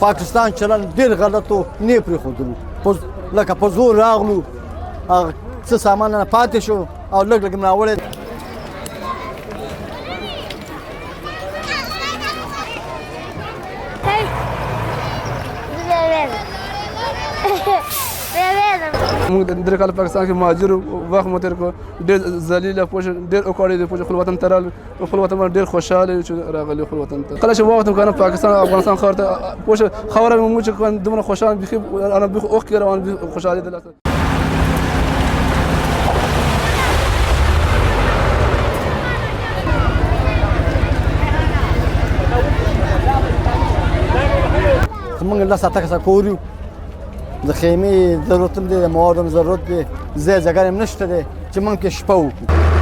پاکستان چلن ډېر غلط و نه پرېښودلو لکه په زور راغلو هغه څه سامان نه پاتې شو او لږ لږ مې راوړی موږ درې کاله پاکستان کې مهاجر وخت مو تېر کړ ډېر ذلیله پوه شو ډېر وکړی دی پوه شو خپل وطن ته راغلو خپل وطن باندې ډېر خوشحاله یو چې راغلي خپل وطن ته کله چې ووتم که نه پاکستان او افغانستان ښار ته پوه شو خاوره مې وموچ کړه دومره خوشحال بیخي انا بیخي اوښکې روان بیخي خوشحالېدل زمونږ لس اته کسه کور یو د خیمې ضرورت هم دی د موادو هم ضرورت دی ځای ځګر هم نشته دی چې موږ پکې شپه وکړو